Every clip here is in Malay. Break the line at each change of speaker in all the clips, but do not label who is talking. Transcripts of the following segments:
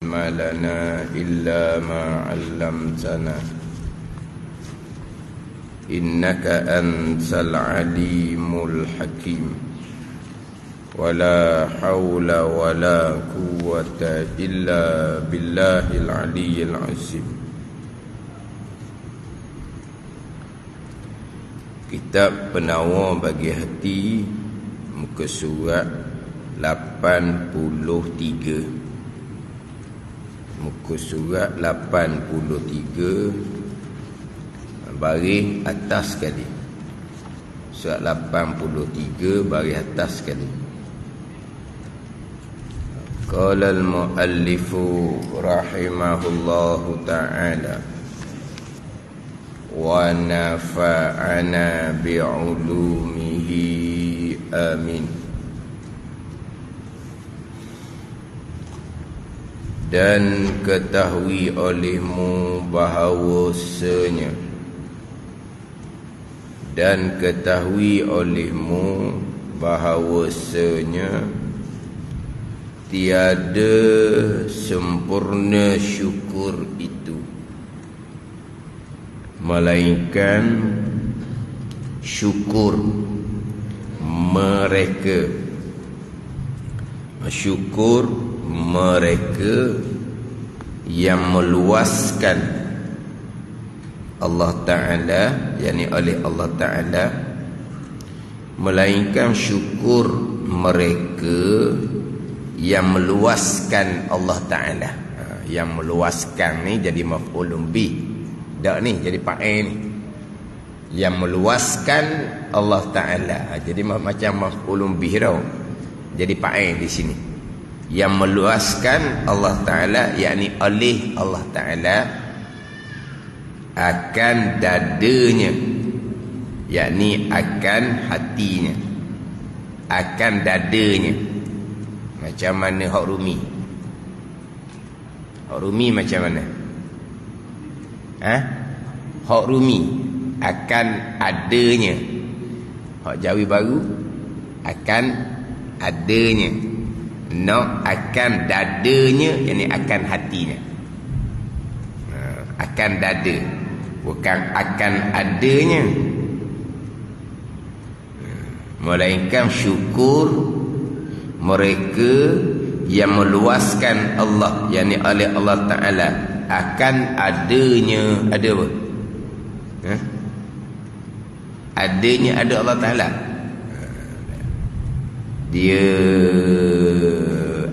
ما لنا إلا ما علمتنا إنك أنت العليم الحكيم ولا حول ولا قوة إلا بالله العلي العظيم. Kitab Penawar bagi Hati, muka surat 83. Muka surat 83, baris atas sekali. Surat 83 baris atas sekali. Qala al-muallifu rahimahullahu ta'ala wa nafa'ana bi'ulumihi amin. Dan ketahui olehmu bahawasanya, dan ketahui olehmu bahawasanya tiada sempurna syukur itu, melainkan syukur mereka, syukur mereka yang meluaskan Allah Ta'ala, yakni oleh Allah Ta'ala, melainkan syukur mereka yang meluaskan Allah Ta'ala. Yang meluaskan ni jadi maf'ulun bih, dak ni jadi fa'il ni, yang meluaskan Allah Ta'ala. Jadi macam maf'ulun bih tau, jadi fa'il di sini. Yang meluaskan Allah Ta'ala, yakni oleh Allah Ta'ala akan dadanya, yakni akan hatinya, akan dadanya. Macam mana hak Rumi? Hak Rumi macam mana? Hak Rumi akan adanya. Hak Jawi baru akan adanya. No, akan dadanya, yakni akan hatinya. Akan dada, bukan akan adanya. Melainkan syukur mereka yang meluaskan Allah, yakni oleh Allah Ta'ala, akan adanya. Ada apa? Adanya ada Allah Ta'ala. Dia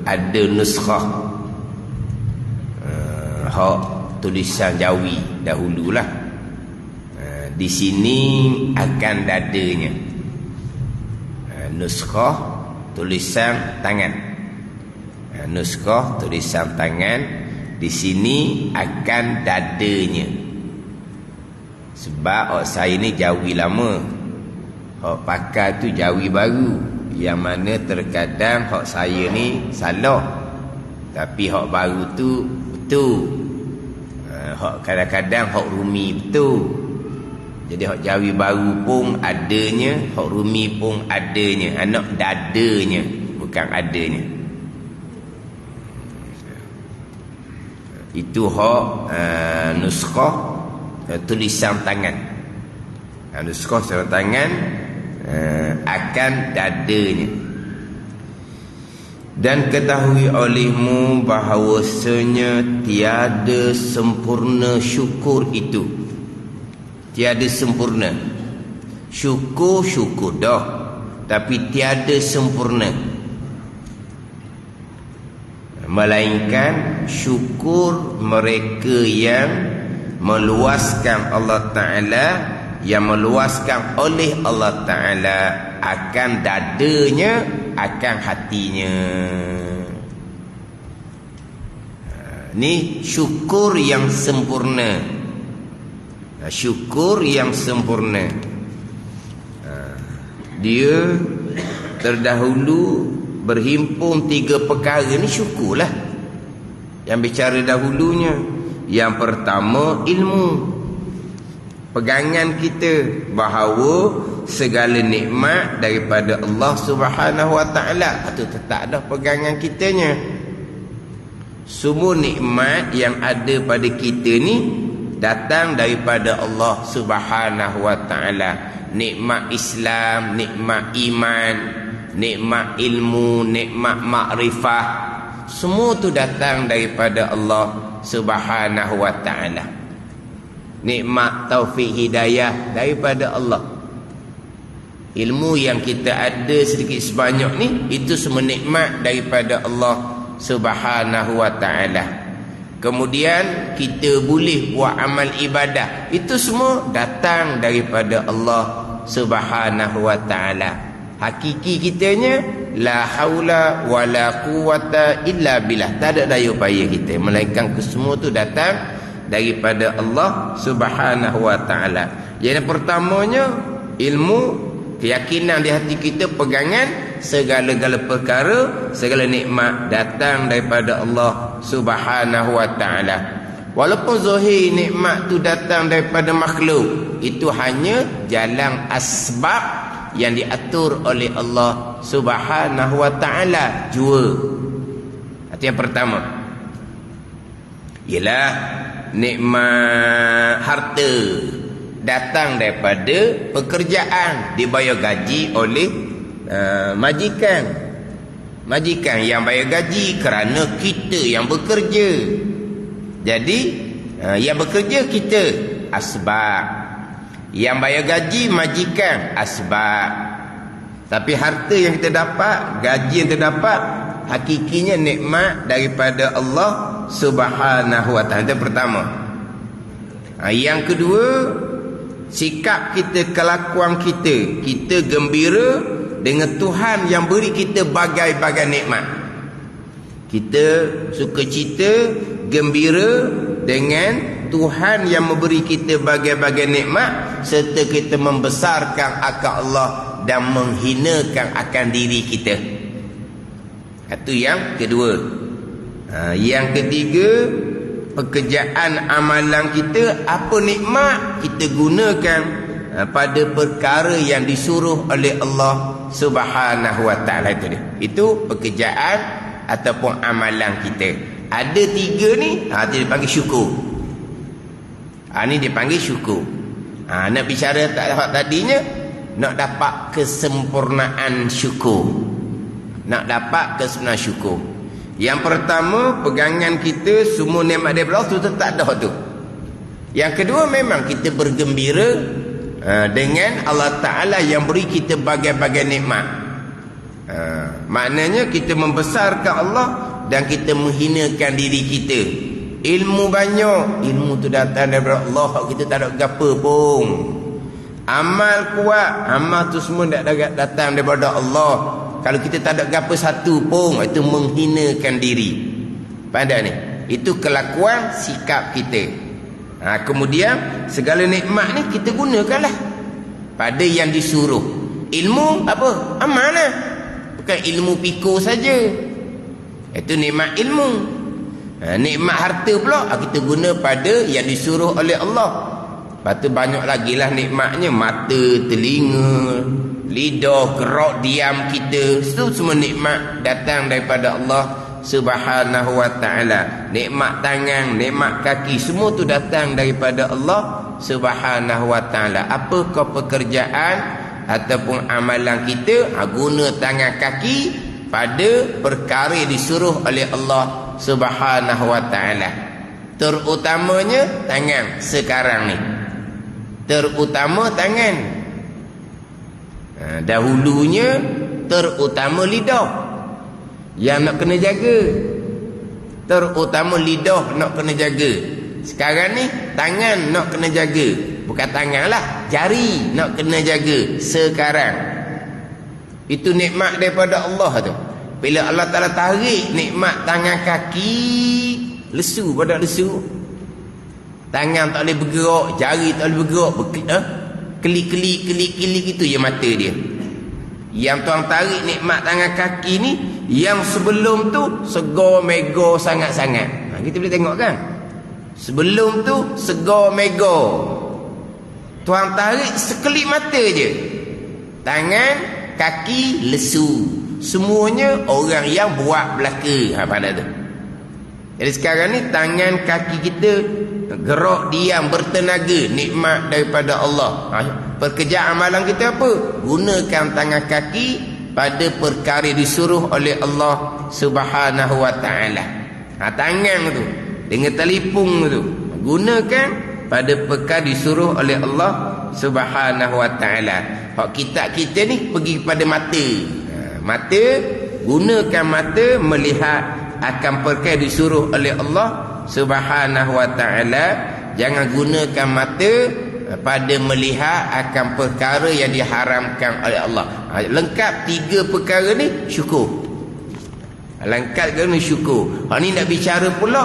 ada nuskhah hak tulisan Jawi dahululah. Di sini akan dadanya, nuskhah tulisan tangan. Nuskhah tulisan tangan, di sini akan dadanya. Sebab saya ni Jawi lama, hak pakai tu Jawi baru, yang mana terkadang hak saya ni salah, tapi hak baru tu betul. Hak kadang-kadang hak Rumi betul. Jadi hak Jawi baru pun adanya, hak Rumi pun adanya. Anak dadanya, bukan adanya. Itu hak nuskhah tulisan tangan. Nuskhah tulisan tangan akan dadanya. Dan ketahui olehmu bahawasanya tiada sempurna syukur itu. Tiada sempurna. Syukur dah, tapi tiada sempurna, melainkan syukur mereka yang meluaskan Allah Ta'ala, yang meluaskan oleh Allah Ta'ala akan dadanya, akan hatinya. Ni syukur yang sempurna. Syukur yang sempurna. Dia terdahulu berhimpun 3 perkara ni, syukurlah. Yang bicara dahulunya, yang pertama ilmu, pegangan kita bahawa segala nikmat daripada Allah Subhanahu Wa Taala, itu tetap dah pegangan kitanya. Semua nikmat yang ada pada kita ni datang daripada Allah Subhanahu wa taala. Nikmat Islam, nikmat iman, nikmat ilmu, nikmat makrifah, semua tu datang daripada Allah Subhanahu wa taala. Nikmat taufik hidayah daripada Allah. Ilmu yang kita ada sedikit sebanyak ni, itu semua nikmat daripada Allah Subhanahu wa ta'ala. Kemudian kita boleh buat amal ibadah, itu semua datang daripada Allah Subhanahu wa ta'ala. Hakiki kitanya la haula wala quwata illa billah, tak ada daya upaya kita, melainkan kesemua tu datang daripada Allah Subhanahu wa ta'ala. Yang pertamanya ilmu, keyakinan di hati kita, pegangan segala-gala perkara, segala nikmat datang daripada Allah Subhanahu wa taala. Walaupun zahir nikmat tu datang daripada makhluk, itu hanya jalan asbab yang diatur oleh Allah Subhanahu wa taala jua. Itu yang pertama. Ialah nikmat harta, datang daripada pekerjaan, dibayar gaji oleh majikan yang bayar gaji kerana kita yang bekerja. Jadi yang bekerja kita, asbab. Yang bayar gaji majikan, asbab. Tapi harta yang kita dapat, gaji yang kita dapat, hakikinya nikmat daripada Allah Subhanahu wa taala. Itu pertama. Yang kedua, sikap kita, kelakuan kita, kita gembira dengan Tuhan yang beri kita bagai-bagai nikmat. Kita suka cita, gembira dengan Tuhan yang memberi kita bagai-bagai nikmat, serta kita membesarkan akan Allah dan menghinakan akan diri kita. Itu yang kedua. Yang ketiga, pekerjaan amalan kita, apa nikmat kita gunakan pada perkara yang disuruh oleh Allah Subhanahu wa taala. Itu dia. Itu pekerjaan ataupun amalan kita. Ada tiga ni, dia dipanggil syukur. Ni dipanggil syukur. Nak bicara tadinya, nak dapat kesempurnaan syukur. Nak dapat kesempurnaan syukur. Yang pertama, pegangan kita semua nikmat daripada Allah tu tak ada tu. Yang kedua, memang kita bergembira dengan Allah Ta'ala yang beri kita bagai-bagai nikmat. Maknanya kita membesarkan Allah dan kita menghinakan diri kita. Ilmu banyak, ilmu tu datang daripada Allah, kita tak ada apa pun. Amal kuat, amal tu semua datang daripada Allah. Kalau kita tak ada apa satu pun, itu menghinakan diri. Pandai ni, itu kelakuan sikap kita. Kemudian segala nikmat ni kita gunakanlah pada yang disuruh. Ilmu apa? Amal lah. Bukan ilmu pikul saja. Itu nikmat ilmu. Nikmat harta pula kita guna pada yang disuruh oleh Allah. Lepas tu banyak lagi lah nikmatnya. Mata, telinga, lidah, gerak diam kita. Itu semua nikmat datang daripada Allah Subhanahu wa ta'ala. Nikmat tangan, nikmat kaki, semua tu datang daripada Allah Subhanahu wa ta'ala. Apakah pekerjaan ataupun amalan kita, guna tangan kaki pada perkara yang disuruh oleh Allah Subhanahu wa ta'ala. Terutamanya tangan sekarang ni. Terutama tangan. Dahulunya terutama lidah yang nak kena jaga. Terutama lidah nak kena jaga. Sekarang ni tangan nak kena jaga. Bukan tangan lah, jari nak kena jaga sekarang. Itu nikmat daripada Allah tu. Bila Allah Ta'ala tarik nikmat tangan kaki, lesu pada lesu. Tangan tak boleh bergerak, jari tak boleh bergerak, kelik-kelik itu je mata dia. Yang tuan tarik nikmat tangan kaki ni, yang sebelum tu segar mega sangat-sangat. Kita boleh tengok kan? Sebelum tu segar mega. Tuan tarik sekelip mata je. Tangan, kaki, lesu. Semuanya orang yang buat belaka. Pada tu. Jadi sekarang ni tangan kaki kita gerak diam bertenaga, nikmat daripada Allah. Pekerjaan amalan kita apa? Gunakan tangan kaki pada perkara disuruh oleh Allah Subhanahu wa taala. Tangan tu dengan telefon tu gunakan pada perkara disuruh oleh Allah Subhanahu wa taala. Hak kita ni pergi pada mata. Mata, gunakan mata melihat akan perkara disuruh oleh Allah Subhanahu wa taala. Jangan gunakan mata pada melihat akan perkara yang diharamkan oleh Allah. Lengkap 3 perkara ni, syukur. Lengkap ke ni, syukur. Hak ni nak bicara pula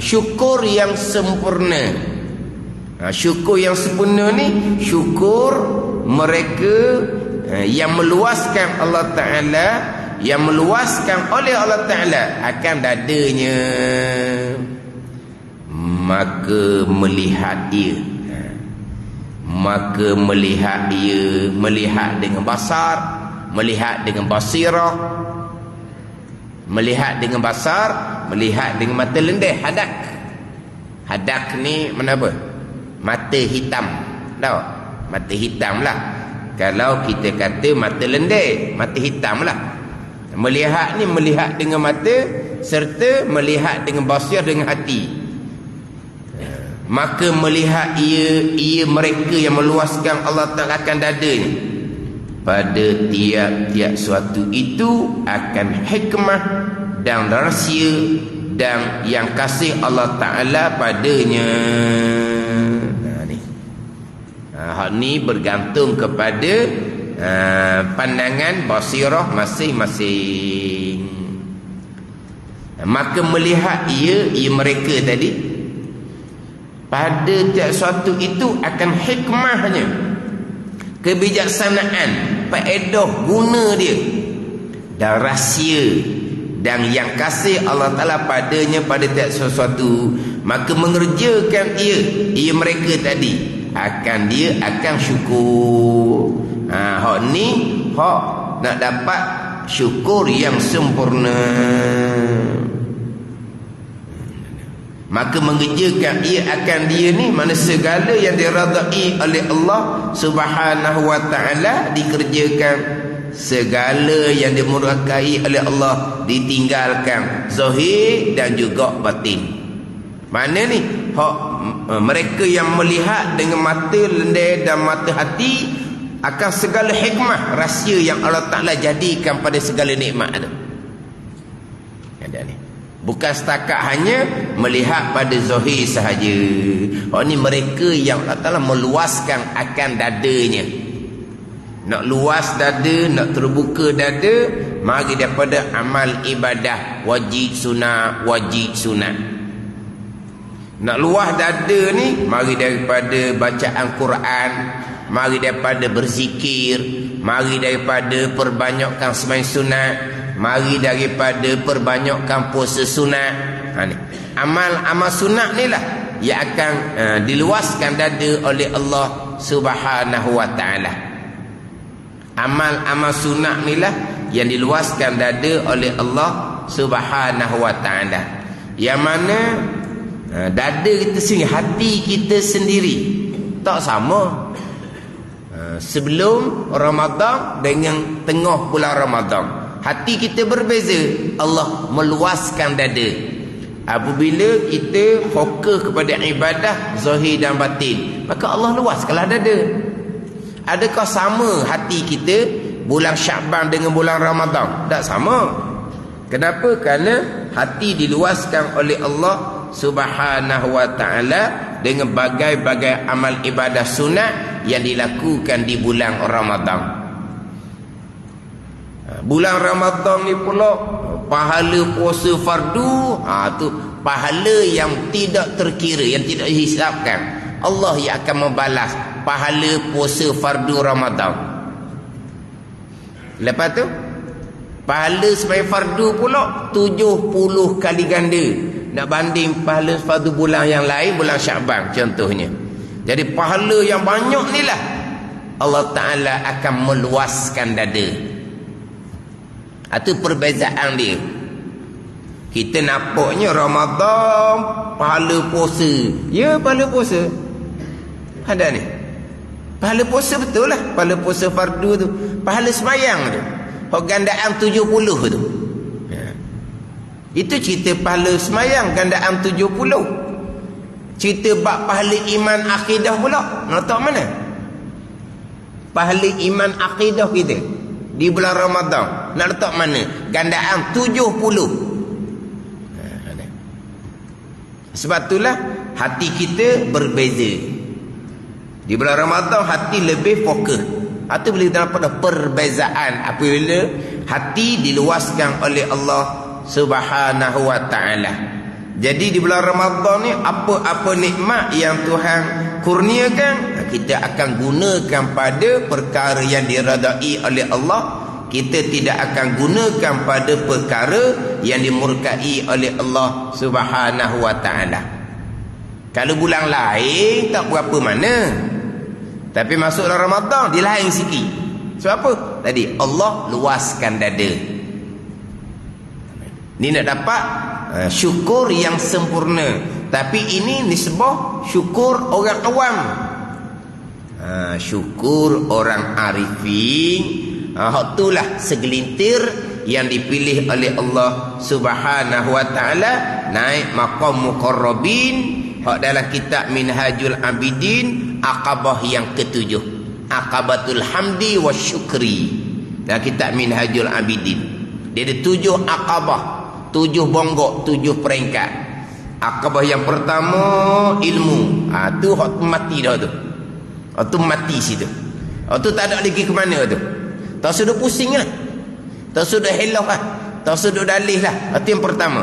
syukur yang sempurna. Syukur yang sempurna ni syukur mereka yang meluaskan Allah Ta'ala, yang meluaskan oleh Allah Ta'ala akan dadanya, maka melihat dia, maka melihat dia, melihat dengan basar, melihat dengan basirah, melihat dengan basar, melihat dengan mata lendeh. Hadak, hadak ni mana apa? Mata hitam, tahu? Mata hitam lah. Kalau kita kata mata lendeh, mata hitam lah. Melihat ni melihat dengan mata serta melihat dengan basir, dengan hati. Maka melihat ia mereka yang meluaskan Allah Ta'ala akan dadanya. Pada tiap-tiap suatu itu akan hikmah dan rahsia dan yang kasih Allah Ta'ala padanya. Hak ni bergantung kepada pandangan basirah masing-masing. Maka melihat ia mereka tadi pada tiap suatu itu akan hikmahnya, kebijaksanaan, faedah guna dia dan rahsia dan yang kasih Allah Ta'ala padanya pada tiap sesuatu. Maka mengerjakan ia mereka tadi akan syukur. Hak ni hak nak dapat syukur yang sempurna. Maka mengerjakan ia akan dia ni, mana segala yang diradai oleh Allah Subhanahu wa taala dikerjakan, segala yang dimurkai oleh Allah ditinggalkan, zahir dan juga batin. Mana ni? Hak mereka yang melihat dengan mata lendeh dan mata hati akan segala hikmah, rahsia yang Allah Ta'ala jadikan pada segala nikmat tu. Ada ni. Bukan setakat hanya melihat pada zahir sahaja. Oh, ni mereka yang Allah Ta'ala meluaskan akan dadanya. Nak luas dada, nak terbuka dada, mari daripada amal ibadah wajib sunat, wajib sunat. Nak luas dada ni, mari daripada bacaan Quran, mari daripada berzikir, mari daripada perbanyakkan sembahyang sunat, mari daripada perbanyakkan puasa sunat. Ni amal-amal sunat ni lah yang akan diluaskan dada oleh Allah Subhanahu wa taala. Amal-amal sunat ni lah yang diluaskan dada oleh Allah Subhanahu wa taala. Yang mana dada kita sendiri, hati kita sendiri tak sama. Sebelum Ramadan dengan tengah bulan Ramadan, hati kita berbeza. Allah meluaskan dada. Apabila kita fokus kepada ibadah zahir dan batin, maka Allah luaskanlah dada. Adakah sama hati kita bulan Syaban dengan bulan Ramadan? Tak sama. Kenapa? Kerana hati diluaskan oleh Allah Subhanahu wa ta'ala dengan bagai-bagai amal ibadah sunat yang dilakukan di bulan Ramadan. Bulan Ramadan ni pula pahala puasa fardu, tu pahala yang tidak terkira, yang tidak dihisapkan. Allah yang akan membalas pahala puasa fardu Ramadan. Lepas tu pahala sembahyang fardu pula 70 kali ganda. Nak banding pahala fardu bulan yang lain, bulan Syaban contohnya. Jadi pahala yang banyak ni lah Allah Ta'ala akan meluaskan dada. Itu perbezaan dia. Kita nampaknya Ramadan pahala puasa. Ya, pahala puasa. Ada ni. Pahala puasa betul lah. Pahala puasa fardu tu. Pahala semayang tu. Hak gandaan 70 tu. Ya. Itu cerita pahala semayang gandaan 70. Cerita bab pahala iman akidah pula. Nak tahu mana? Pahala iman akidah kita di bulan Ramadan. Nak letak mana? Gandaan 70. Sebab itulah hati kita berbeza. Di bulan Ramadan hati lebih fokus. Itu boleh dapat perbezaan apabila hati diluaskan oleh Allah Subhanahu wa taala. Jadi di bulan Ramadan ni apa-apa nikmat yang Tuhan kurniakan, kita akan gunakan pada perkara yang diredai oleh Allah. Kita tidak akan gunakan pada perkara yang dimurkai oleh Allah Subhanahu wa taala. Kalau bulan lain tak berapa mana. Tapi masuk dalam Ramadan dia lain sikit. Sebab apa? Tadi Allah luaskan dada. Ni nak dapat syukur yang sempurna. Tapi ini nisbah syukur orang awam. Syukur orang arifin. Itulah segelintir yang dipilih oleh Allah Subhanahu wa taala naik maqam muqarrabin. Hak dalam kitab Minhajul Abidin, Aqabah yang ketujuh, Aqabatul Hamdi wa Syukri. Dalam kitab Minhajul Abidin dia ada 7 aqabah, 7 bonggok, 7 peringkat. Aqabah yang pertama ilmu. Tu hak mati dah tu. Tu mati situ. Tu tak ada lagi ke mana tu. Tak sudah pusing lah. Tak sudah hellah lah. Tak sudah dalih lah. Itu yang pertama.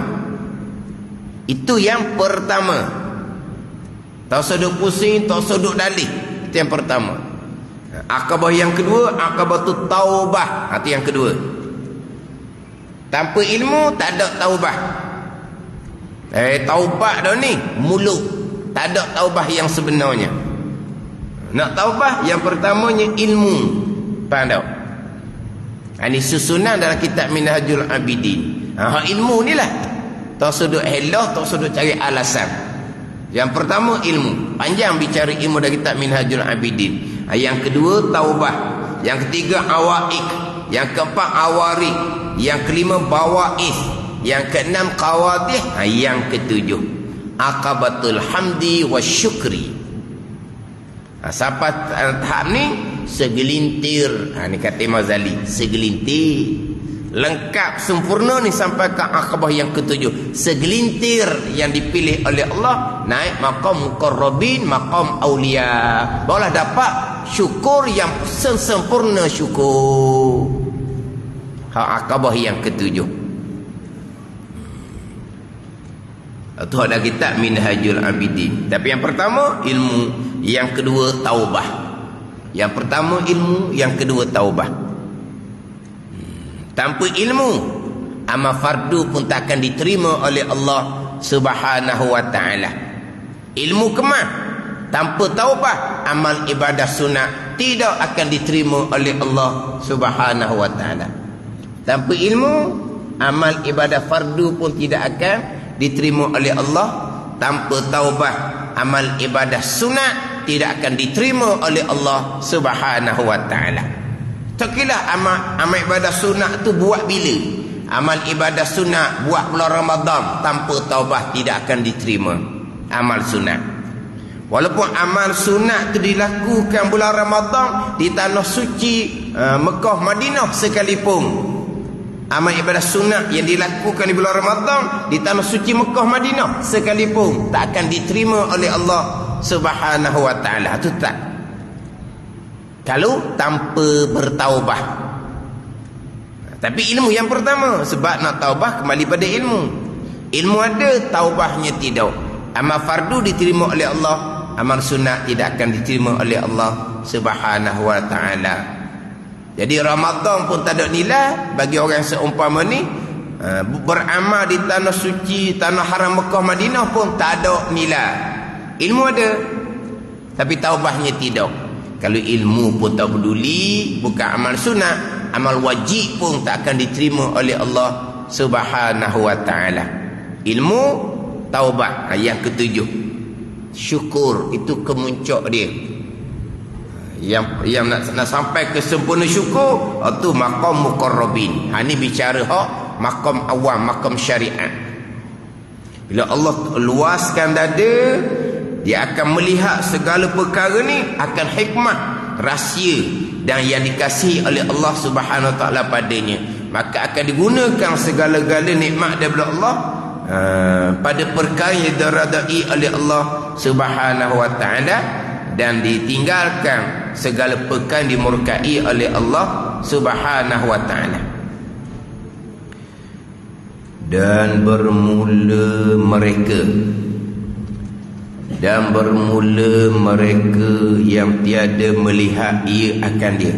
Itu yang pertama. Tak sudah pusing, tak sudah dalih. Itu yang pertama. Aqabah yang kedua, Aqabatul Taubah. Itu yang kedua. Tanpa ilmu tak ada taubah. Taubah dah ni mulut. Tak ada taubah yang sebenarnya. Nak taubah yang pertamanya ilmu. Faham tak? Ini susunan dalam kitab Minhajul Abidin. Ilmu ni lah. Tak sudut helah, tak sudut cari alasan. Yang pertama ilmu. Panjang bicara ilmu dalam kitab Minhajul Abidin. Yang kedua taubah. Yang ketiga awaik. Yang keempat awarik. Yang kelima bawa'is. Yang keenam qawadih. Yang ketujuh Aqabatul Hamdi wa Syukri. Sampai tahap ni segelintir. Ni kata Imam Ghazali, segelintir. Lengkap sempurna ni sampai ke Aqabah yang ketujuh. Segelintir yang dipilih oleh Allah naik maqam muqarrabin, maqam aulia. Barulah dapat syukur yang sempurna syukur. Aqabah yang ketujuh. Itu ada kitab Minhajul Abidin. Tapi yang pertama ilmu, yang kedua taubah. Yang pertama ilmu, yang kedua taubah. Tanpa ilmu, amal fardu pun tak akan diterima oleh Allah Subhanahu wa taala. Ilmu kemah? Tanpa taubah, amal ibadah sunat tidak akan diterima oleh Allah Subhanahu wa taala. Tanpa ilmu, amal ibadah fardu pun tidak akan diterima oleh Allah. Tanpa taubah, amal ibadah sunat tidak akan diterima oleh Allah Subhanahu wa taala. Takilah amal ibadah sunat tu buat bila? Amal ibadah sunat buat bulan Ramadan, tanpa taubah tidak akan diterima amal sunat. Walaupun amal sunat tu dilakukan bulan Ramadan di tanah suci Mekah Madinah sekalipun, amal ibadah sunat yang dilakukan di bulan Ramadan di tanah suci Mekah Madinah sekalipun tak akan diterima oleh Allah Subhanahu wa taala. Itu tak. Kalau tanpa bertaubah. Tapi ilmu yang pertama, sebab nak taubah kembali pada ilmu. Ilmu ada, taubahnya tidak. Amal fardu diterima oleh Allah, amal sunat tidak akan diterima oleh Allah Subhanahu wa taala. Jadi Ramadan pun tak ada nilai bagi orang seumpama ni. Beramal di tanah suci, tanah haram Mekah Madinah pun tak ada nilai. Ilmu ada, tapi taubahnya tidak. Kalau ilmu pun tak peduli, bukan amal sunat, amal wajib pun tak akan diterima oleh Allah Subhanahu wa taala. Ilmu, taubat. Yang ketujuh, syukur. Itu kemuncak dia. Yang nak sampai ke sempurna syukur, itu maqam muqarrabin. Ini bicara hak maqam awam, maqam syariat. Bila Allah luaskan dada, dia akan melihat segala perkara ni akan hikmah, rahsia dan yang dikasihi oleh Allah Subhanahu Wa Taala padanya. Maka akan digunakan segala-gala nikmat daripada Allah pada perkara yang diridai oleh Allah Subhanahu Wa Taala, dan ditinggalkan segala perkara yang dimurkai oleh Allah Subhanahu Wa Taala. Dan bermula mereka yang tiada melihat ia akan dia.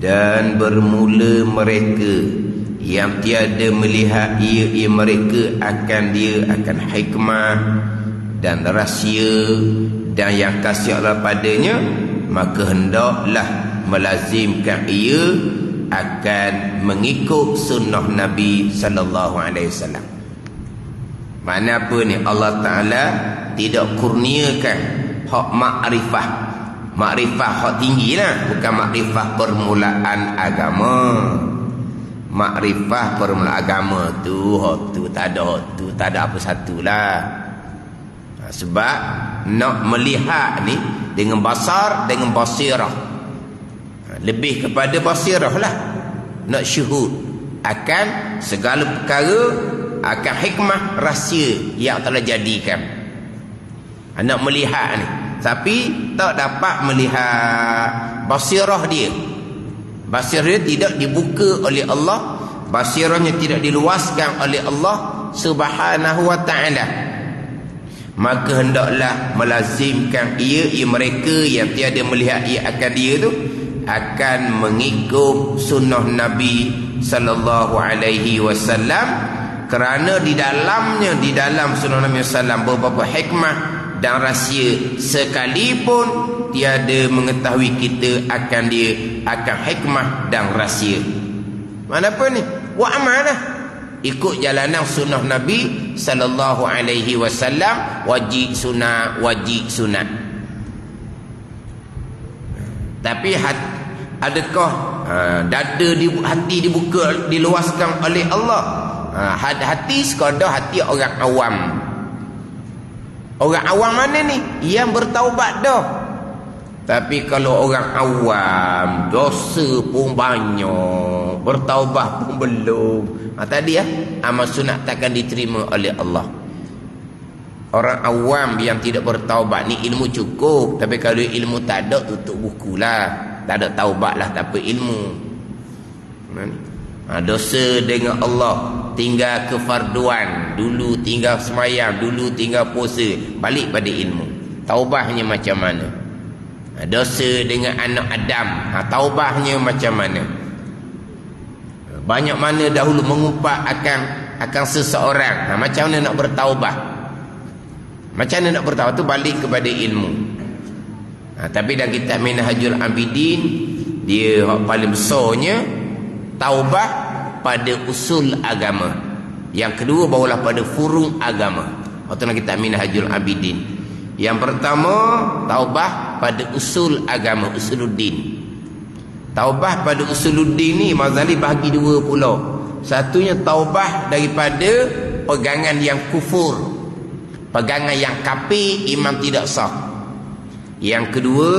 Dan bermula mereka yang tiada melihat ia mereka akan dia, akan hikmah dan rahsia dan yang kasih Allah padanya, maka hendaklah melazimkan ia akan mengikut sunnah Nabi sallallahu alaihi wasallam. Mana apa ni, Allah Taala tidak kurniakan hak makrifah. Makrifah hak tinggilah, bukan makrifah permulaan agama. Makrifah permulaan agama tu hak tu tak ada apa satulah. Sebab nak melihat ni dengan basar, dengan basirah. Lebih kepada basirah lah. Nak syuhud akan segala perkara, akan hikmah rahsia yang telah jadikan. Nak melihat ni, tapi tak dapat melihat basirah dia. Basirah dia tidak dibuka oleh Allah, basirahnya tidak diluaskan oleh Allah Subhanahu Wa Taala. Maka hendaklah melazimkan ia mereka yang tiada melihat ia akan dia tu akan mengikut sunnah Nabi sallallahu alaihi wasallam, kerana di dalam sunnah Nabi sallam beberapa hikmah dan rahsia, sekalipun tiada mengetahui kita akan dia, akan hikmah dan rahsia. Mana apa ni? Wa amanah. Ikut jalanan sunnah Nabi sallallahu alaihi wasallam, wajib sunat. Tapi adakah dada hati dibuka, diluaskan oleh Allah? Hati sekadar hati orang awam. Orang awam mana ni? Yang bertaubat dah. Tapi kalau orang awam, dosa pun banyak, bertaubat pun belum. Tadi amal sunat takkan diterima oleh Allah. Orang awam yang tidak bertaubat ni ilmu cukup, tapi kalau ilmu tak ada, tutup buku lah. Tak ada taubat lah, tak apa ilmu. Dosa dengan Allah, tinggal kefarduan, dulu tinggal semayang, dulu tinggal puasa, balik pada ilmu. Taubahnya macam mana? Dosa dengan anak Adam, taubahnya macam mana? Banyak mana dahulu mengumpat akan seseorang, macam mana nak bertaubah? Macam mana nak bertaubat tu balik kepada ilmu. Tapi dalam kitab Minhajul Abidin, dia paling besarnya taubah pada usul agama. Yang kedua barulah pada furu' agama. Itu dalam kitab Minhajul Abidin. Yang pertama taubah pada usul agama, usuluddin. Taubah pada usuluddin ni Imam Ghazali bahagi dua pula. Satunya taubah daripada pegangan yang kufur, pegangan yang kafir, imam tidak sah. Yang kedua,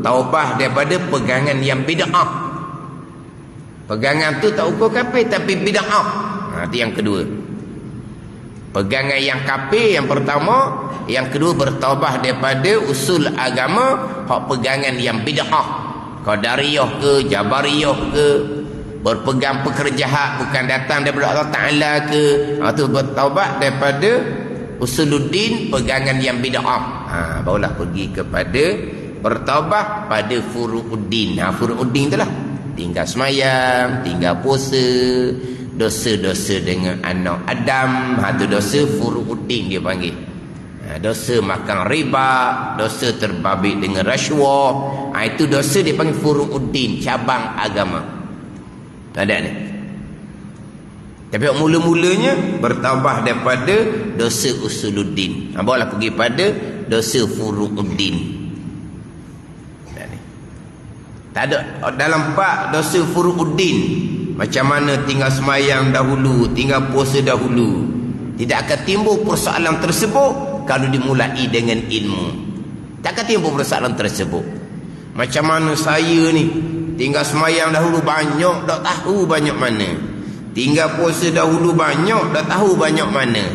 taubah daripada pegangan yang bid'ah. Pegangan tu tak ukur kafir tapi bid'ah. Itu yang kedua. Pegangan yang kafir yang pertama, yang kedua bertaubah daripada usul agama, hak pegangan yang bid'ah. Qadariyah ke, Jabariyah ke, berpegang pekerjaan bukan datang daripada Allah Ta'ala ke, itu bertaubah daripada usuluddin, pegangan yang bid'ah. Barulah pergi kepada bertaubah pada furu'uddin. Furu'uddin itulah tinggal semayang, tinggal puasa, dosa-dosa dengan anak Adam, itu dosa furu'uddin dia panggil. Dosa makan riba, dosa terbabit dengan rasuah, itu dosa dia panggil furu'uddin, cabang agama. Tak ada ni. Tapi mula-mulanya bertambah daripada dosa usuluddin. Barulah pergi pada dosa furu'uddin. Tak ada dalam bab dosa furu'uddin. Macam mana tinggal semayang dahulu, tinggal puasa dahulu. Tidak akan timbul persoalan tersebut kalau dimulai dengan ilmu. Tak akan timbul persoalan tersebut. Macam mana saya ni tinggal semayang dahulu banyak, tak tahu banyak mana. Tinggal puasa dahulu banyak, dah tahu banyak mana.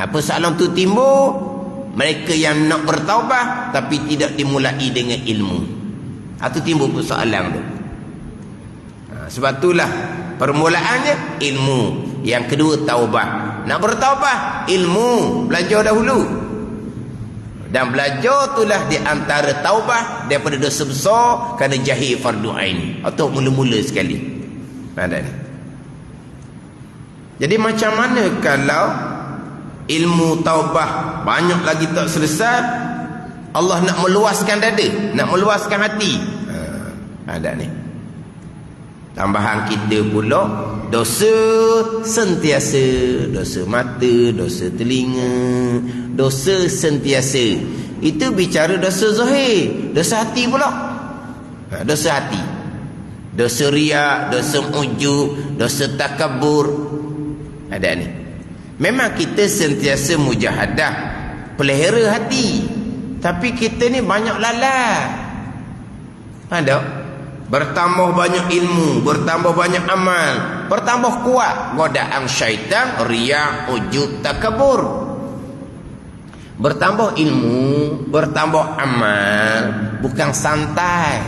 Persoalan tu timbul, mereka yang nak bertaubat tapi tidak dimulai dengan ilmu. Itu timbul persoalan tu. Sebab itulah permulaannya ilmu. Yang kedua taubat. Nak bertaubat, ilmu, belajar dahulu. Dan belajar itulah di antara taubat daripada dosa besar kerana jahil fardu ain. Atau mula-mula sekali. Ada ni. Jadi macam mana kalau ilmu taubah banyak lagi tak selesai, Allah nak meluaskan dada, nak meluaskan hati. Ada ni. Tambahan kita pula dosa sentiasa, dosa mata, dosa telinga, dosa sentiasa. Itu bicara dosa zahir, dosa hati pula. Dosa hati. Dosa riak, dosa ujub, dosa takabur. Ada ni. Memang kita sentiasa mujahadah, pelihara hati. Tapi kita ni banyak lalai. Ada. Bertambah banyak ilmu, bertambah banyak amal, bertambah kuat godaan syaitan, riak, ujub, takabur. Bertambah ilmu, bertambah amal, bukan santai.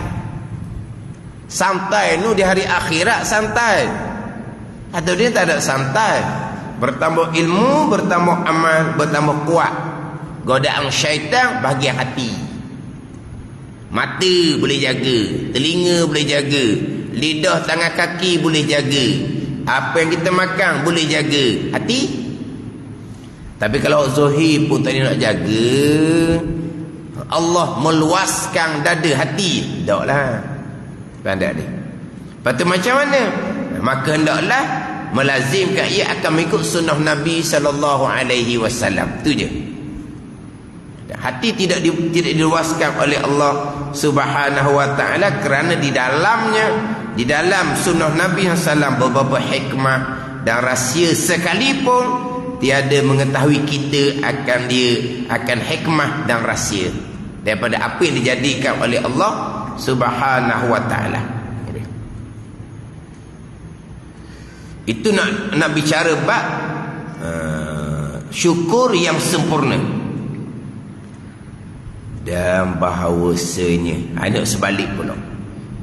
Santai nu di hari akhirat santai. Atau dia tak ada santai. Bertambah ilmu, bertambah amal, bertambah kuat godaan syaitan bahagian hati. Mata boleh jaga, telinga boleh jaga, lidah, tangan, kaki boleh jaga, apa yang kita makan boleh jaga, hati. Tapi kalau zahir pun tadi nak jaga, Allah meluaskan dada hati, taklah. Pandai ni. Lepas tu macam mana? Maka hendaklah melazimkan ia akan mengikut sunnah Nabi SAW. Tu je. Hati tidak diluaskan oleh Allah Subhanahu wa taala kerana di dalamnya, di dalam sunnah Nabi SAW beberapa hikmah dan rahsia sekalipun tiada mengetahui kita akan hikmah dan rahsia daripada apa yang dijadikan oleh Allah Subhanahu wa taala. Itu nak bicara bab syukur yang sempurna. Dan bahawasanya ada sebalik pula.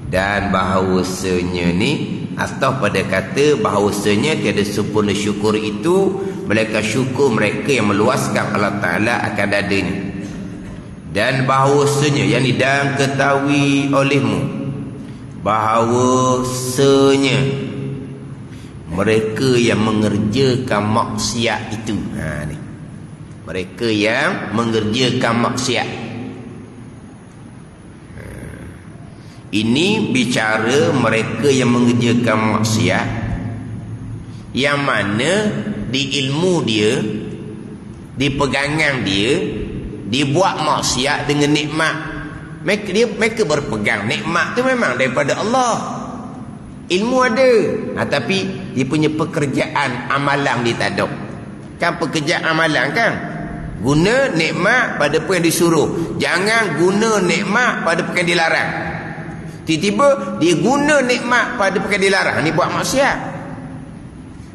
Dan bahawasanya ni atau pada kata bahawasanya tiada sempurna syukur itu melainkan syukur mereka yang meluaskan Allah Ta'ala akan dadanya. Dan bahawasanya yang dan ketahui olehmu bahawasanya mereka yang mengerjakan maksiat itu, ni mereka yang mengerjakan maksiat. Ini bicara mereka yang mengerjakan maksiat yang mana di ilmu dia, di pegangan dia, dibuat maksiat dengan nikmat. Mereka berpegang nikmat tu memang daripada Allah. Ilmu ada, tapi dia punya pekerjaan amalan dia tak ada. Kan pekerjaan amalan kan? Guna nikmat pada apa yang disuruh. Jangan guna nikmat pada apa yang dilarang. Tiba-tiba dia guna nikmat pada perkara dilarang, ni buat maksiat.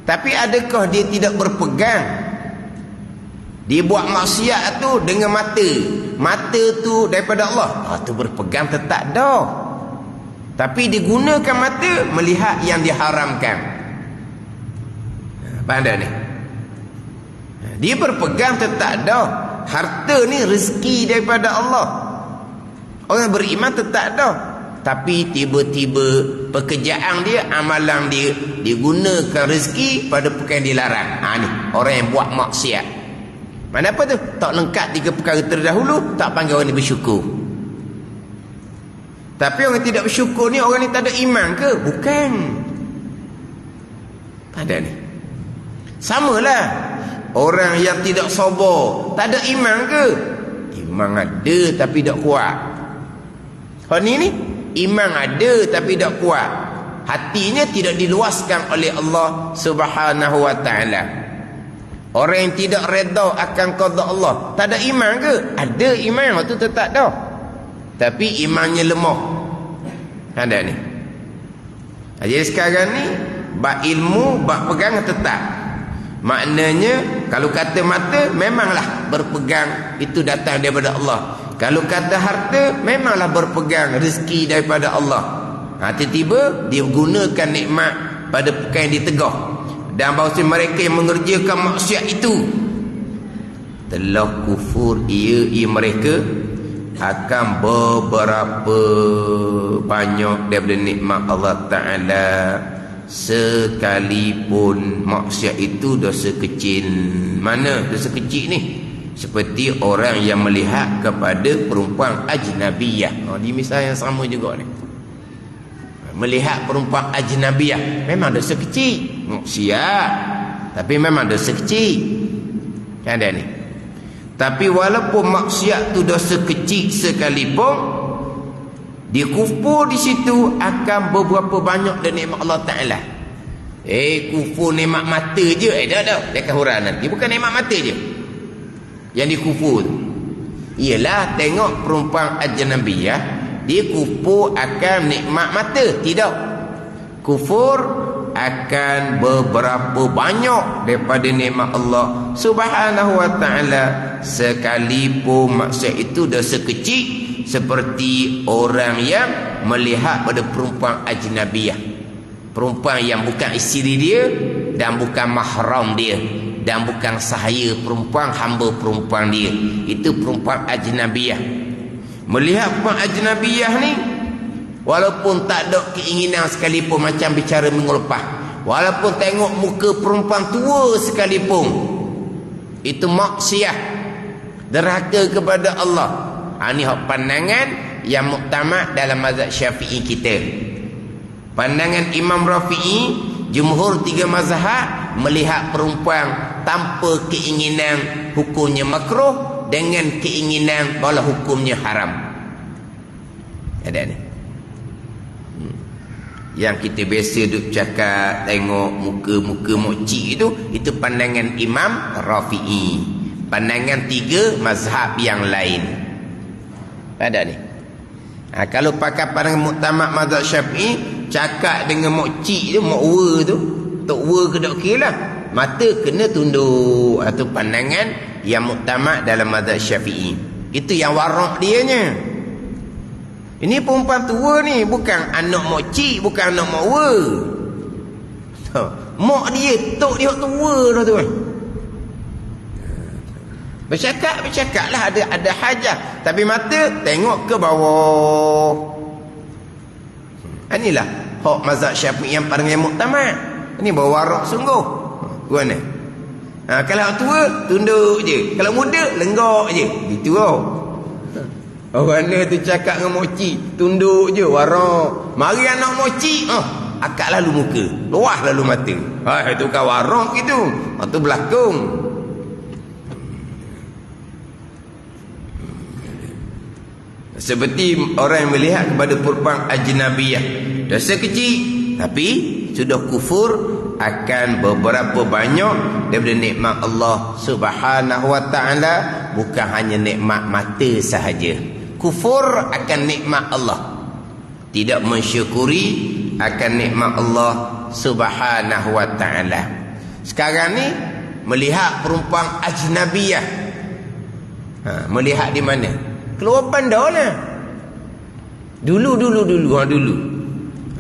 Tapi adakah dia tidak berpegang? Dia buat maksiat tu dengan mata. Mata tu daripada Allah. Tu berpegang tetap dah. Tapi digunakan mata melihat yang diharamkan. Pandai ni. Dia berpegang tetap dah. Harta ni rezeki daripada Allah. Orang beriman tetap dah. Tapi tiba-tiba pekerjaan dia, amalan dia digunakan rezeki pada perkara yang dilarang. Ni orang yang buat maksiat. Mana apa tu? Tak lengkap 3 perkara terdahulu, tak panggil orang ni bersyukur. Tapi orang yang tidak bersyukur ni orang ni tak ada iman ke? Bukan. Ada ni. Samalah. Orang yang tidak sabar, tak ada iman ke? Iman ada tapi tak kuat. Hal ni iman ada tapi tak kuat. Hatinya tidak diluaskan oleh Allah Subhanahu wa taala. Orang yang tidak redha akan qada Allah, tak ada iman ke? Ada iman, waktu tetap dah. Tapi imannya lemah. Ada ni. Jadi sekarang ni bab ilmu, bab pegang tetap. Maknanya kalau kata mata memanglah berpegang itu datang daripada Allah. Kalau kata harta memanglah berpegang rezeki daripada Allah. Tiba-tiba dia gunakan nikmat pada perkara yang ditegah. Dan bahawa mereka yang mengerjakan maksiat itu telah kufur ia mereka akan beberapa banyak daripada nikmat Allah Ta'ala, sekalipun maksiat itu dosa kecil. Mana dosa kecil ni? Seperti orang yang melihat kepada perempuan ajnabiyah. Di misal yang sama juga ni. Melihat perempuan ajnabiyah memang dosa kecil, maksiat, tapi memang dosa kecil. Ada ni. Tapi walaupun maksiat tu dosa kecil sekalipun, dia kufur di situ akan beberapa banyak dan nikmat Allah Ta'ala. Kufur nikmat mata je. Dah. Dekat huraian nanti. Bukan nikmat mata je yang dikufur tu. Ialah tengok perempuan ajnabiyah, dia kufur akan nikmat mata. Tidak. Kufur akan beberapa banyak daripada nikmat Allah Subhanahu wa Ta'ala, sekalipun maksiat itu dosa kecil. Seperti orang yang melihat pada perempuan ajnabiyah, perempuan yang bukan isteri dia dan bukan mahram dia dan bukan sahaya perempuan, hamba perempuan dia. Itu perempuan ajnabiyah. Melihat perempuan ajnabiyah ni, walaupun tak ada keinginan sekalipun, macam bicara minggu lepas, walaupun tengok muka perempuan tua sekalipun, itu maksiat, derhaka kepada Allah. Ini pandangan yang muktamad dalam mazhab Syafi'i kita. Pandangan Imam Rafi'i, jumhur 3 mazhab, melihat perempuan tanpa keinginan hukumnya makruh, dengan keinginan bahawa hukumnya haram. Ada ni. Yang kita biasa duk cakap tengok muka-muka mokcik itu pandangan Imam Rafi'i. Pandangan 3 mazhab yang lain. Ada ni. Kalau pakai pandangan muktamad mazhab Syafi'i, cakap dengan mokcik tu, mokwa tu, tok wa ke dak kira, mata kena tunduk. Itu pandangan yang muktamad dalam mazhab Syafi'i. Itu yang warak dianya. Ini perempuan tua ni bukan anak mokcik, bukan anak mokwa. Mak dia, tok dia tua dah tu. Bercakap lah, ada hajat, tapi mata tengok ke bawah. Inilah hak mazhab Syafi'i yang paling muktamad. Ini berwarak sungguh. Gimana? Kalau tua tunduk je, kalau muda lenggak je. Gitu lah. Orang ni tu cakap dengan moci, tunduk je, warak. Mari anak moci, akak lalu muka, luah lalu mata. Itu kan warak gitu. Itu belakang. Seperti orang yang melihat kepada perempuan ajnabiyah, dosa kecil tapi sudah kufur akan beberapa banyak daripada nikmat Allah Subhanahu wa Ta'ala. Bukan hanya nikmat mata sahaja. Kufur akan nikmat Allah, tidak mensyukuri akan nikmat Allah Subhanahu wa Ta'ala. Sekarang ni melihat perempuan ajnabiyah, melihat di mana? Keluar bandar lah. Dulu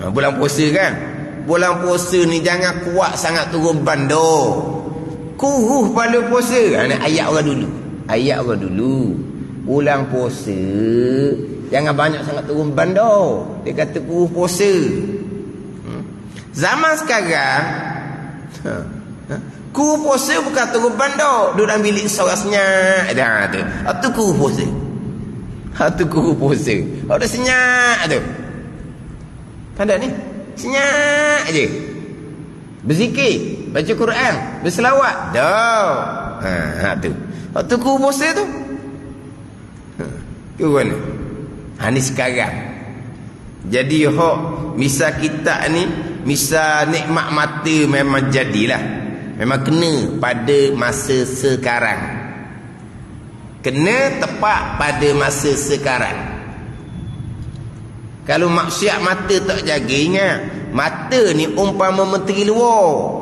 bulan puasa kan, bulan puasa ni jangan kuat sangat turun bandar, kuruh pada puasa. Ayat orang dulu bulan puasa jangan banyak sangat turun bandar, dia kata kuruh puasa. Zaman sekarang kuruh puasa bukan turun bandar, duduk dalam bilik seorang senyap dah tu. Itu kuruh puasa. Itu kuruh puasa. Ada senyap tu. Tak ada ni. Senyap je. Berzikir. baca Quran, berselawat. Dah. Tu. Waktu ku puasa tu. Ke mana? Ni sekarang. Jadi hok misal kita ni, misal nikmat mata memang jadilah. Memang kena pada masa sekarang. Kena tepat pada masa sekarang. Kalau maksiat mata tak jaga, ingat, mata ni umpama menteri luar.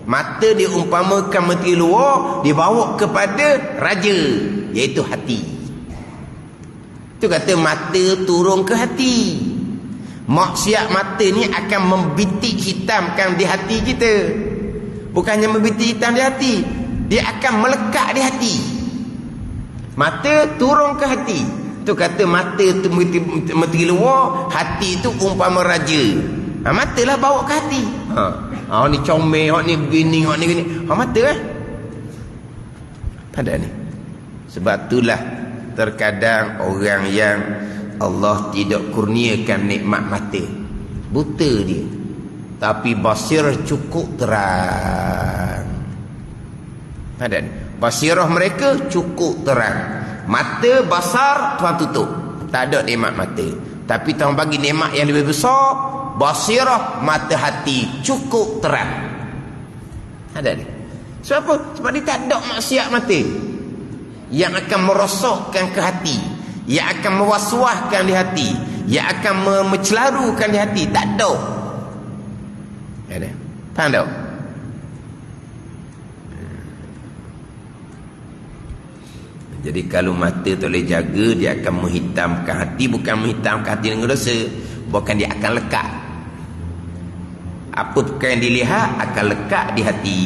Mata diumpamakan menteri luar, dibawa kepada raja, iaitu hati. Itu kata mata turun ke hati. Maksiat mata ni akan membitik hitamkan di hati kita. Bukannya membitik hitam di hati, dia akan melekat di hati. Mata turun ke hati. Tu kata mata tu menteri luar, hati tu umpama raja. Matalah bawa ke hati. Ni comel, ni begini, ni gini. Mata lah. Pada ni. Sebab itulah terkadang orang yang Allah tidak kurniakan nikmat mata, buta dia, tapi basirah cukup terang. Pada ni. Basirah mereka cukup terang. Mata basar Tuhan tutup, tak ada nikmat mata. Tapi Tuhan bagi nikmat yang lebih besar, basirah mata hati cukup terang. Ada ni. Sebab apa? Sebab dia tak ada maksiat mata yang akan merosakkan ke hati, yang akan mewaswaskan di hati, yang akan mencelarukan di hati. Tak ada. Ada. Faham tak? Jadi kalau mata tak boleh jaga, dia akan menghitamkan hati. Bukan menghitamkan hati dengan dosa, bukan, dia akan lekat. Apa perkara yang dilihat akan lekat di hati.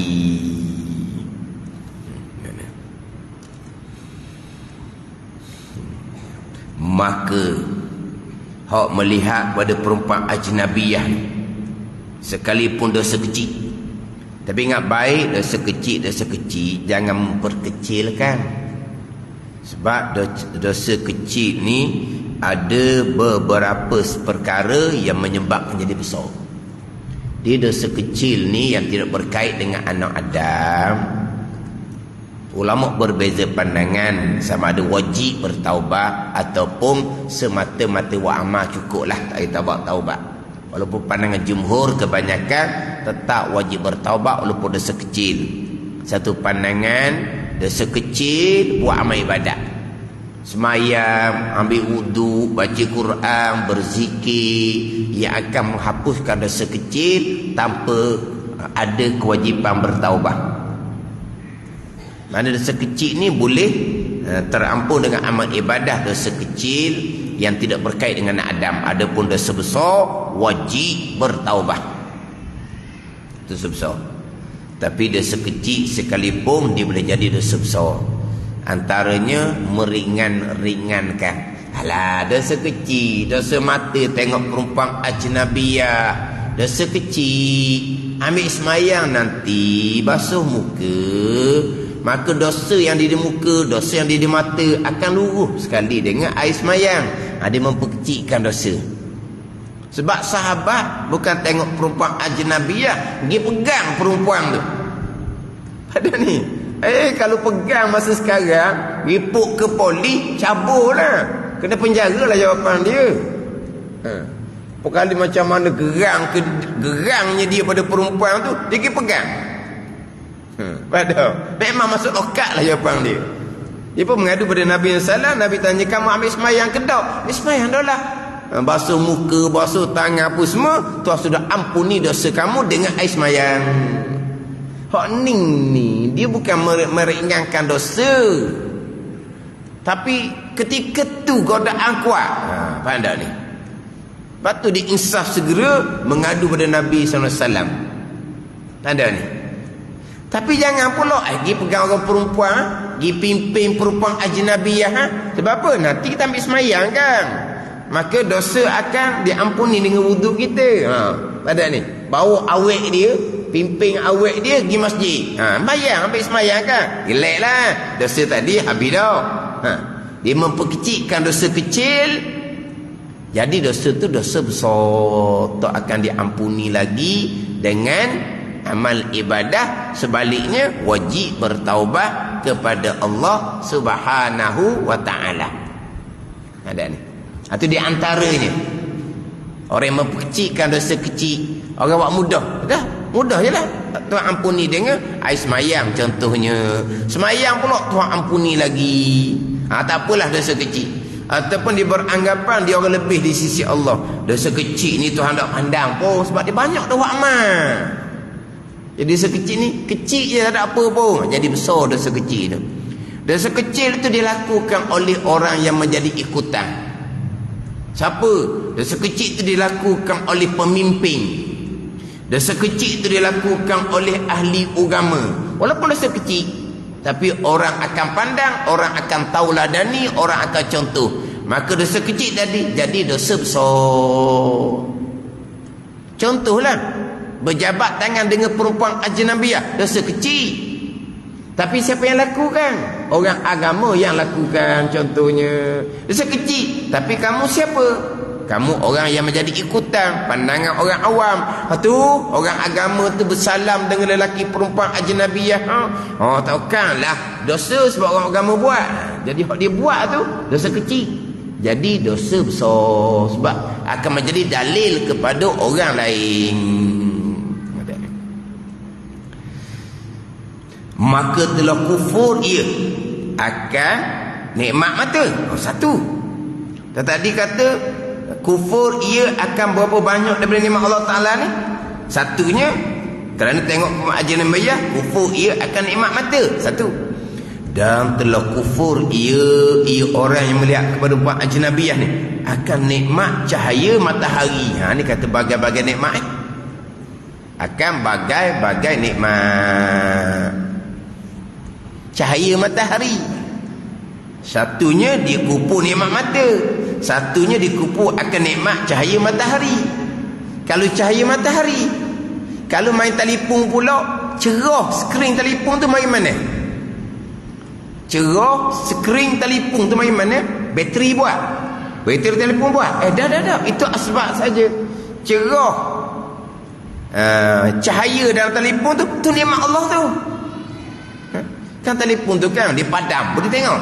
Maka hak melihat pada perempuan ajnabiyah, sekalipun dosa kecil, tapi ingat baik, dosa kecil jangan memperkecilkan. Sebab dosa kecil ni ada beberapa perkara yang menyebabkan jadi besar. Dia dosa kecil ni yang tidak berkait dengan anak Adam. Ulama berbeza pandangan sama ada wajib bertaubat ataupun semata-mata wa'amal cukuplah tak payah taubat. Walaupun pandangan jumhur kebanyakan tetap wajib bertaubat walaupun dosa kecil. Satu pandangan, dosa kecil buat amal ibadat, semayang, ambil wudu, baca Quran, berzikir, yang akan menghapuskan dosa kecil tanpa ada kewajipan bertaubat. Mana dosa kecil ni boleh terampun dengan amal ibadah dosa kecil yang tidak berkait dengan Adam. Adapun dosa besar wajib bertaubat. Dosa besar. Tapi dosa kecil sekalipun dia boleh jadi dosa besar. Antaranya meringan-ringankan. Alah, dosa kecil, dosa mata tengok perempuan ajnabiyah, dosa kecil, ambil semayang nanti basuh muka, maka dosa yang di muka, dosa yang di mata akan luruh sekali dengan air semayang. Dia memperkecilkan dosa. Sebab sahabat bukan tengok perempuan ajnabiyah, pergi pegang perempuan tu. Ada ni. Kalau pegang masa sekarang, ripuk ke polis, cabul lah. Kena penjara lah jawapan dia. Kali macam mana gerangnya dia pada perempuan tu, dia pergi pegang. Padahal memang masuk okat lah jawapan dia. Dia pun mengadu pada Nabi SAW. Nabi tanya, kamu ambil semayang ke tak? Ambil semayang dah lah. Basuh muka, basuh tangan apa semua, Tuhan sudah ampuni dosa kamu dengan air semayang. Hak ni dia bukan meringankan dosa, tapi ketika tu godaan kuat. Faham tak ni? Lepas tu dia insaf segera mengadu pada Nabi SAW. Faham tak ni? Tapi jangan pula pergi pegang orang perempuan, pergi pimpin perempuan ajnabiyah. Sebab apa? Nanti kita ambil semayang kan, maka dosa akan diampuni dengan wuduk kita. Pada ni bawa awek dia, pimpin awek dia pergi masjid, bayang ambil semayang kan, relax lah, dosa tadi habis dah. Dia memperkecilkan dosa kecil, jadi dosa tu dosa besar, tak akan diampuni lagi dengan amal ibadah. Sebaliknya wajib bertaubat kepada Allah Subhanahu wa taala. Ada ni. Itu di antaranya. Orang yang memperkecilkan dosa kecil, orang buat mudah. Dah, mudah je lah. Tuhan ampuni dengan air semayang contohnya. Semayang pula Tuhan ampuni lagi. Tak apalah dosa kecil. Ataupun dia beranggapan dia orang lebih di sisi Allah. Dosa kecil ni Tuhan tak pandang pun sebab dia banyak dah buat amal. Jadi dosa kecil ni kecil je, tak ada apa pun. Jadi besar dosa kecil tu. Dosa kecil tu dilakukan oleh orang yang menjadi ikutan. Siapa? Dosa kecil itu dilakukan oleh pemimpin. Dosa kecil itu dilakukan oleh ahli agama. Walaupun dosa kecil, tapi orang akan pandang, orang akan tauladani, orang akan contoh. Maka dosa kecil tadi jadi dosa besar. Contohlah, berjabat tangan dengan perempuan ajnabiah, dosa kecil. Tapi siapa yang lakukan? Orang agama yang lakukan contohnya. Dosa kecil. Tapi kamu siapa? Kamu orang yang menjadi ikutan pandangan orang awam. Tu orang agama tu bersalam dengan lelaki perempuan ajnabiyah. Takkanlah dosa sebab orang agama buat. Jadi hak dia buat tu dosa kecil. Jadi dosa besar sebab akan menjadi dalil kepada orang lain. Maka telah kufur ia akan nikmat mata. Satu. Tadi kata kufur ia akan berapa banyak daripada nikmat Allah Ta'ala ni? Satunya kerana tengok ajnabiyah, kufur ia akan nikmat mata. Satu. Dan telah kufur ia orang yang melihat kepada perempuan ajnabiyah ni akan nikmat cahaya matahari. Ni kata bagai-bagai nikmat akan bagai-bagai nikmat cahaya matahari. Satunya dikupu nikmat mata, satunya dikupu akan nikmat cahaya matahari. Kalau cahaya matahari, kalau main telefon pula, cerah skrin telefon tu main mana? Cerah skrin telefon tu main mana? Bateri buat, bateri telefon buat. Dah, itu asbab saja. Cerah cahaya dalam telefon tu nikmat Allah tu. Kan telefon tu kan dia padam, boleh tengok.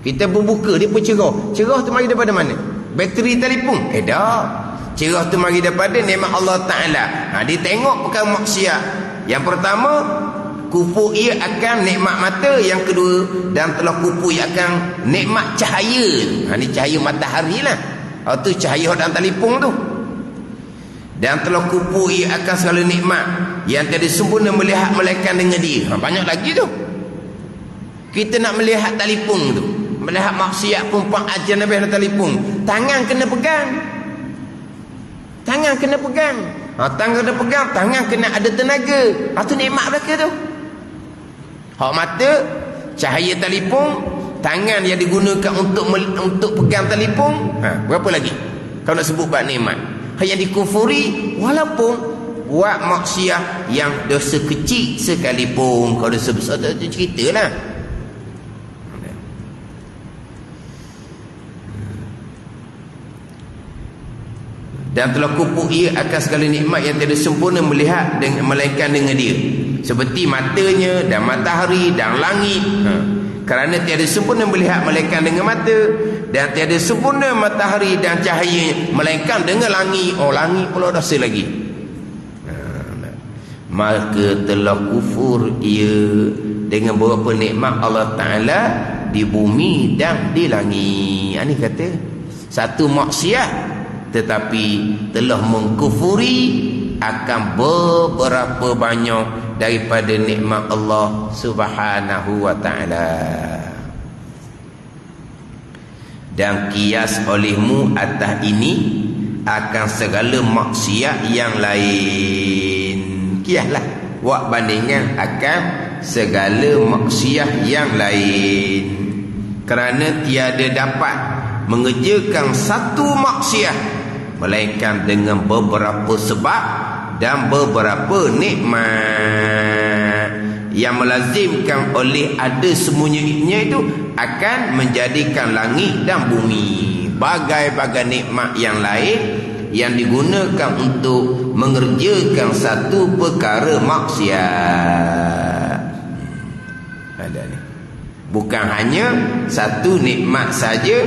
Kita berbuka dia pun cerah. Cerah tu mari daripada mana? Bateri telefon. Dah. Cerah tu mari daripada nikmat Allah Taala. Dia tengok bukan maksiat. Yang pertama, kupu ia akan nikmat mata. Yang kedua, dan telah kupu ia akan nikmat cahaya. Ni cahaya matahari lah. Tu cahaya dalam telefon tu. Dan telah kupu ia akan segala nikmat yang tiada sempurna melihat melainkan dengan dia. Banyak lagi tu. Kita nak melihat telefon tu, melihat maksiat perempuan ajnabiyah dalam telefon, tangan kena pegang. Tangan kena pegang. Tangan kena pegang, tangan kena ada tenaga. Tu nikmat belaka tu. Hak mata, cahaya telefon, tangan yang digunakan untuk pegang telefon. Berapa lagi? Kau nak sebut bab nikmat. Yang dikufuri walaupun buat maksiat yang dosa kecil sekalipun. Kalau dosa besar tu ceritalah. Dan telah kupu ia akan segala nikmat yang tiada sempurna melihat melainkan dengan dia, seperti matanya dan matahari dan langit. Kerana tiada sempurna melihat melainkan dengan mata, dan tiada sempurna matahari dan cahayanya melainkan dengan langit. Langit pula dosa lagi. Maka telah kufur ia dengan beberapa nikmat Allah Ta'ala di bumi dan di langit. Ini kata satu maksiat, tetapi telah mengkufuri akan beberapa banyak daripada nikmat Allah Subhanahu wa Ta'ala. Dan kias olehmu atas ini akan segala maksiat yang lain. Kiaslah, buat bandingan akan segala maksiat yang lain. Kerana tiada dapat mengerjakan satu maksiat melainkan dengan beberapa sebab dan beberapa nikmat yang melazimkan oleh ada semuanya itu akan menjadikan langit dan bumi, bagai-bagai nikmat yang lain yang digunakan untuk mengerjakan satu perkara maksiat. Ada ni. Bukan hanya satu nikmat saja.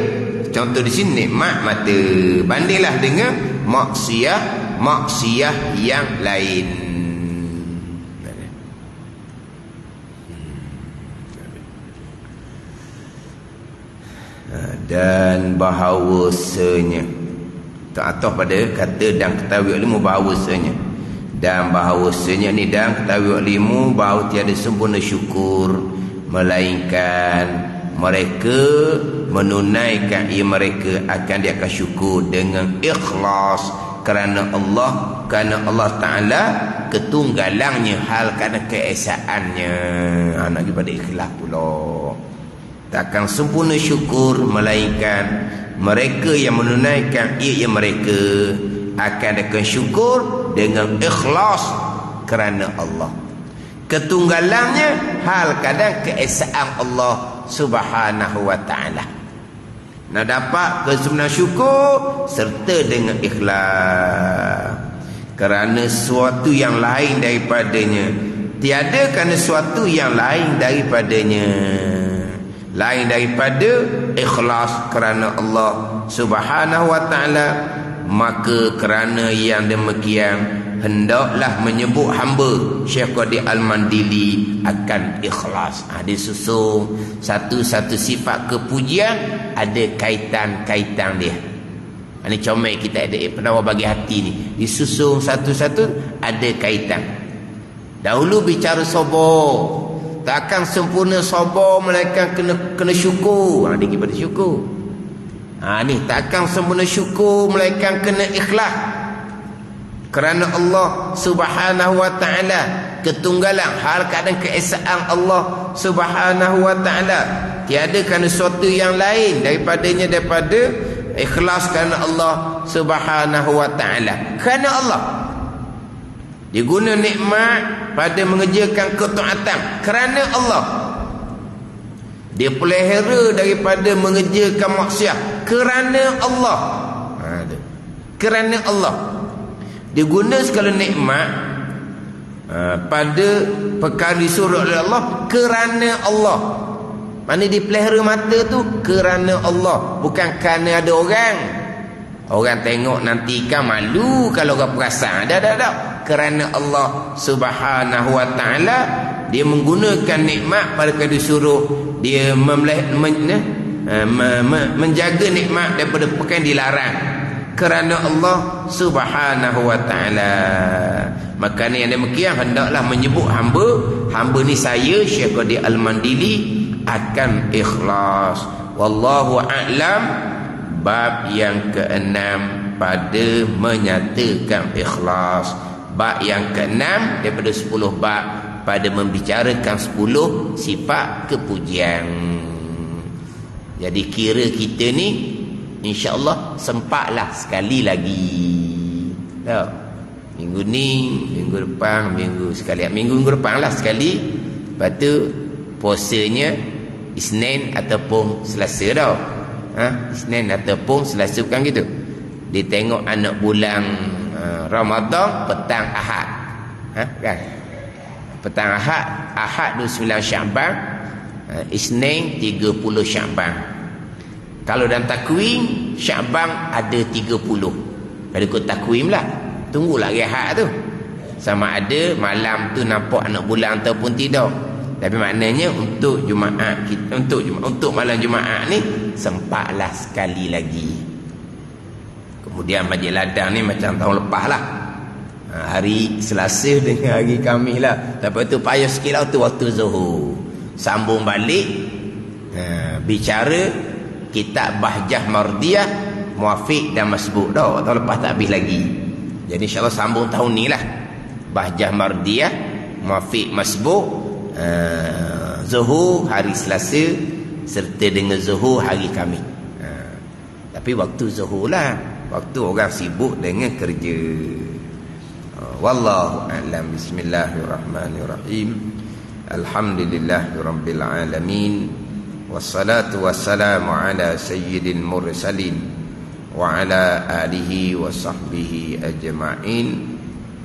Contoh di sini nikmat mata. Bandinglah dengan maksiat yang lain. Dan bahawasanya atau pada kata dan ketahui ilmu bahawasanya, dan bahawasanya ni dan ketahui ilmu bahawa tiada sempurna syukur melainkan mereka menunaikan mereka akan dia akan syukur dengan ikhlas kerana Allah Ta'ala ketunggalangnya, hal kerana keesaannya. Nak pergi pada ikhlas pula. Takkan sempurna syukur melainkan mereka yang menunaikan mereka akan akan syukur dengan ikhlas kerana Allah. Ketunggalangnya hal kadang keesaan Allah Subhanahu wa ta'ala. Nak dapat kesempurnaan syukur serta dengan ikhlas kerana sesuatu yang lain daripadanya. Tiada kerana sesuatu yang lain daripadanya, lain daripada ikhlas kerana Allah Subhanahu wa ta'ala. Maka kerana yang demikian hendaklah menyebut hamba Syekh Qadir Al-Mandili akan ikhlas. Disusun satu-satu sifat kepujian ada kaitan-kaitan dia. Ini comel kita ada penawar bagi hati ni, disusun satu-satu ada kaitan. Dahulu bicara sabar, takkan sempurna sabar melainkan kena syukur. Dia kepada syukur. Ni takkan sempurna syukur melainkan kena ikhlas kerana Allah Subhanahu wa ta'ala ketunggalan, hal keadaan keesaan Allah Subhanahu wa ta'ala. Tiada kerana sesuatu yang lain daripadanya, daripada ikhlas kerana Allah Subhanahu wa ta'ala. Kerana Allah diguna nikmat pada mengerjakan ketaatan kerana Allah. Dia pelihara daripada mengerjakan maksiat kerana Allah. Kerana Allah. Dia guna segala nikmat pada perkara disuruh oleh Allah kerana Allah. Mana dia pelihara mata tu kerana Allah, bukan kerana ada orang. Orang tengok nanti kan malu kalau orang perasan. Dah. Kerana Allah Subhanahu wa ta'ala dia menggunakan nikmat pada perkara disuruh. Dia menjaga nikmat daripada perkara yang dilarang kerana Allah Subhanahu wa ta'ala. Maka ni yang demikian hendaklah menyebut hamba ni saya Syekh Qadir Al-Mandili akan ikhlas. Wallahu a'lam. Bab yang keenam pada menyatakan ikhlas. Bab yang keenam daripada 10 bab pada membicarakan 10 sifat kepujian. Jadi kira kita ni insya-Allah sempatlah sekali lagi. Tahu? Minggu ni, minggu depan, minggu depan lah sekali. Lepas tu puasanya Isnin ataupun Selasa tau. Isnin ataupun Selasa, bukan gitu. Dia tengok anak bulan Ramadan petang Ahad. Kan? Petang Ahad 29 Syaban, Isnin 30 Syaban. Kalau dalam takwim Syaban ada 30. Kalau ikut takwim lah, tunggulah hari Ahad tu. Sama ada malam tu nampak anak bulan ataupun tidak. Tapi maknanya untuk Jumaat kita, untuk malam Jumaat ni sempatlah sekali lagi. Kemudian Masjid Ladang ni macam tahun lepas lah, hari Selasa dengan hari Khamis lah. Lepas tu payah sikit lah tu waktu Zuhur. Sambung balik bicara kitab Bahjah Mardiyah, Muafiq dan Masbuk dah. Tahun lepas tak habis lagi. Jadi insyaAllah sambung tahun ni lah. Bahjah Mardiyah, Muafiq, Masbuk, Zuhur hari Selasa serta dengan Zuhur hari Khamis. Tapi waktu Zuhur lah, waktu orang sibuk dengan kerja. Wallahu a'lam. Bismillahirrahmanirrahim. Alhamdulillahirabbil alamin. Wassalatu wassalamu ala sayyidil mursalin wa ala alihi wa sahbihi ajma'in.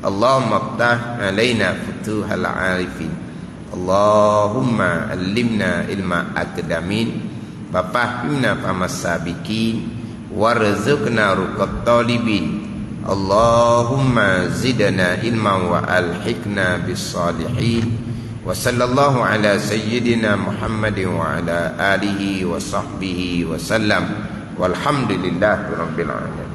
Allahumma ftah alaina futuhal arifin, Allahumma allimna ilma akdamin, fafahimna famas sabiqin, warzuqna ruqat talibin. Allahumma zidna ilman wa alhiqna bis salihin. Wa sallallahu ala sayyidina Muhammadin wa ala alihi wa sahbihi wa sallam. Walhamdulillahi rabbil alamin.